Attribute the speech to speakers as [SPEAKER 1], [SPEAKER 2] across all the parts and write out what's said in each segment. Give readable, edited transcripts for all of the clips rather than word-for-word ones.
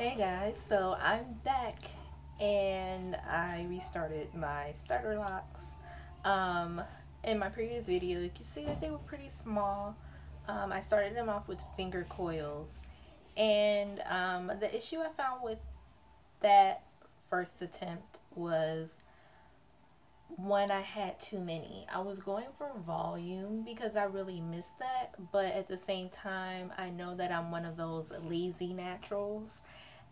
[SPEAKER 1] Hey guys, so I'm back and I restarted my starter locks. Um, in my previous video, you can see that they were pretty small. I started them off with finger coils, and the issue I found with that first attempt was one, I had too many. I was going for volume because I really missed that, but at the same time, I know that I'm one of those lazy naturals,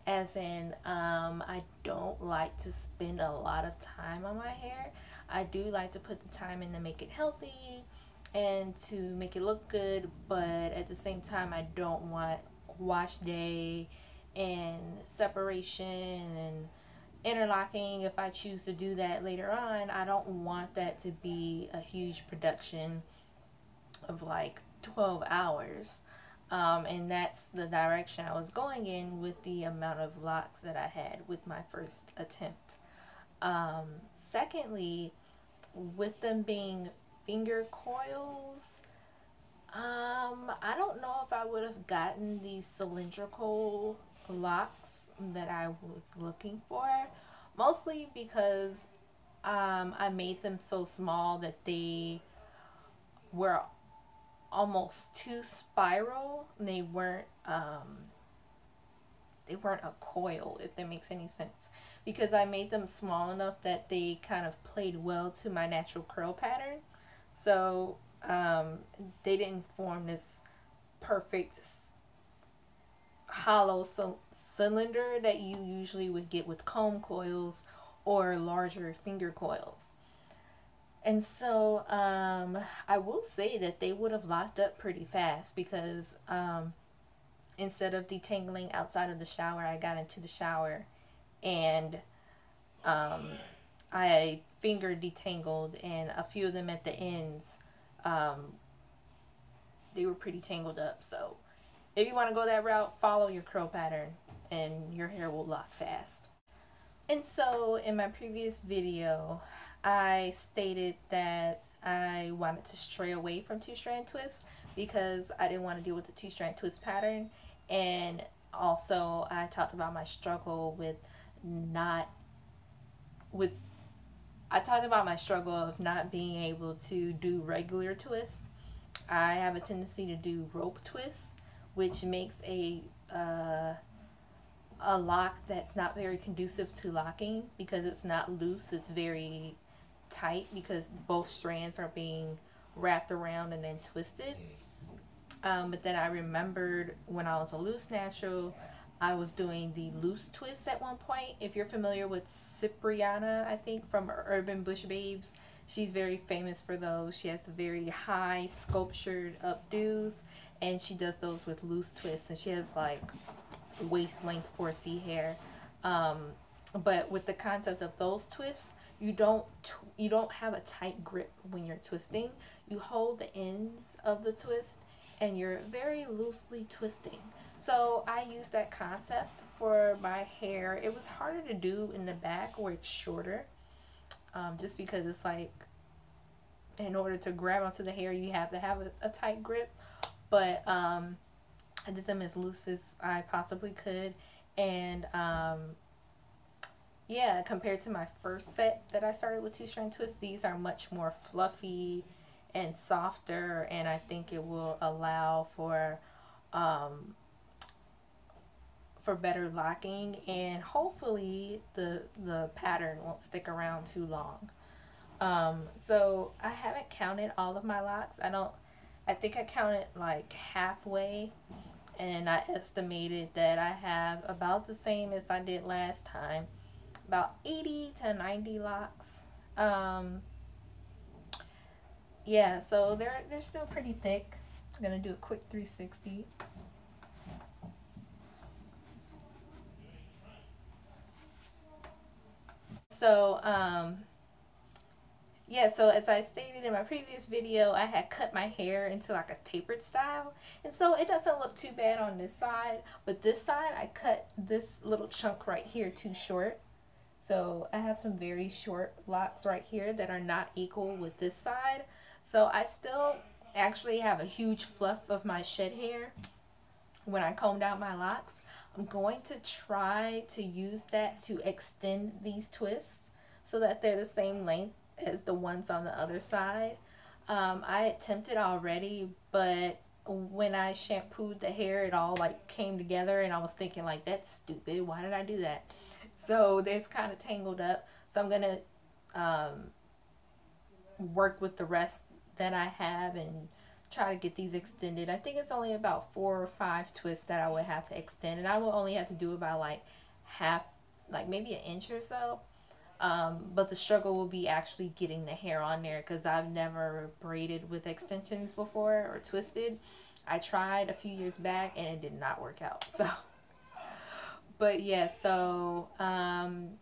[SPEAKER 1] as in, I don't like to spend a lot of time on my hair. I do like to put the time in to make it healthy and to make it look good, but at the same time, I don't want wash day and separation and interlocking. If I choose to do that later on, I don't want that to be a huge production of like 12 hours. And that's the direction I was going in with the amount of locks that I had with my first attempt. Secondly, with them being finger coils, I don't know if I would have gotten the cylindrical locks that I was looking for, mostly because I made them so small that were almost too spiral. They weren't a coil, if that makes any sense, because I made them small enough that they kind of played well to my natural curl pattern. So they didn't form this perfect hollow cylinder that you usually would get with comb coils or larger finger coils. And so I will say that they would have locked up pretty fast because instead of detangling outside of the shower, I got into the shower and um, I finger detangled, and a few of them at the ends, um, they were pretty tangled up. So if you want to go that route, follow your curl pattern and your hair will lock fast. And so in my previous video, I stated that I wanted to stray away from two-strand twists because I didn't want to deal with the two-strand twist pattern. And also I talked about my struggle with not with I talked about my struggle of not being able to do regular twists. I have a tendency to do rope twists, which makes a lock that's not very conducive to locking because it's not loose, it's very tight because both strands are being wrapped around and then twisted. But then I remembered when I was a loose natural, I was doing the loose twists at one point. If you're familiar with Cipriana, I think from Urban Bush Babes, she's very famous for those. She has very high sculptured updos, and she does those with loose twists, and she has like waist length 4C hair. But with the concept of those twists, you don't have a tight grip when you're twisting. You hold the ends of the twist and you're very loosely twisting. So I use that concept for my hair. It was harder to do in the back where it's shorter, just because it's like in order to grab onto the hair you have to have a tight grip. But I did them as loose as I possibly could, and yeah, compared to my first set that I started with two-strand twists, these are much more fluffy and softer, and I think it will allow um, for better locking, and hopefully the pattern won't stick around too long. So I haven't counted all of my locks. I think I counted like halfway, and I estimated that I have about the same as I did last time, about 80 to 90 locks. Yeah, so they're still pretty thick. I'm gonna do a quick 360. So yeah, so as I stated in my previous video, I had cut my hair into like a tapered style, and so it doesn't look too bad on this side, but this side I cut this little chunk right here too short. So I have some very short locks right here that are not equal with this side. So I still actually have a huge fluff of my shed hair when I combed out my locks. I'm going to try to use that to extend these twists so that they're the same length as the ones on the other side. I attempted already, but when I shampooed the hair, it all like came together, and I was thinking like, that's stupid. Why did I do that? So it's kind of tangled up. So I'm gonna work with the rest that I have and try to get these extended. I think it's only about 4 or 5 twists that I would have to extend, and I will only have to do about like half, like maybe an inch or so. But the struggle will be actually getting the hair on there because I've never braided with extensions before or twisted. I tried a few years back and it did not work out. So, but yeah, so I'm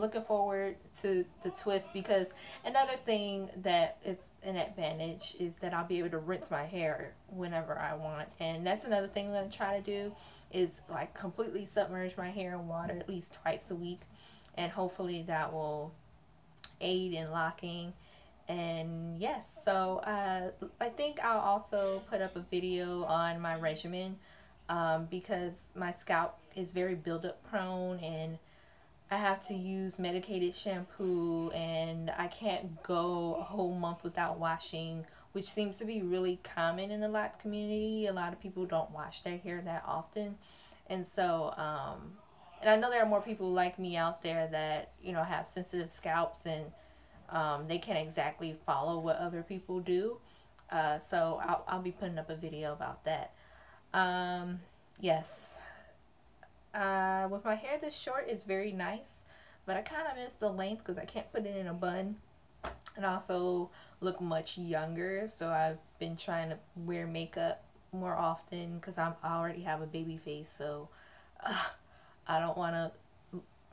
[SPEAKER 1] looking forward to the twist, because another thing that is an advantage is that I'll be able to rinse my hair whenever I want. And that's another thing I'm going to try to do, is like completely submerge my hair in water at least twice a week. And hopefully that will aid in locking. And yes, so I think I'll also put up a video on my regimen, because my scalp is very buildup prone, and I have to use medicated shampoo, and I can't go a whole month without washing, which seems to be really common in the Loc community. A lot of people don't wash their hair that often. And so, and I know there are more people like me out there that, have sensitive scalps, and they can't exactly follow what other people do. So I'll be putting up a video about that. Yes, with my hair this short is very nice, but I kind of miss the length because I can't put it in a bun and also look much younger. So I've been trying to wear makeup more often because I already have a baby face. So I don't want to,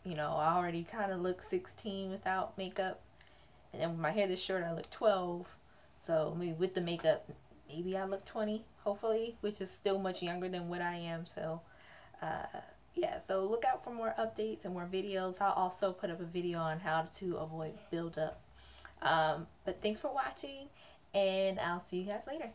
[SPEAKER 1] I already kind of look 16 without makeup. And then with my hair this short, I look 12. So maybe with the makeup, maybe I look 20, hopefully, which is still much younger than what I am. So, yeah, so look out for more updates and more videos. I'll also put up a video on how to avoid buildup. But thanks for watching, and I'll see you guys later.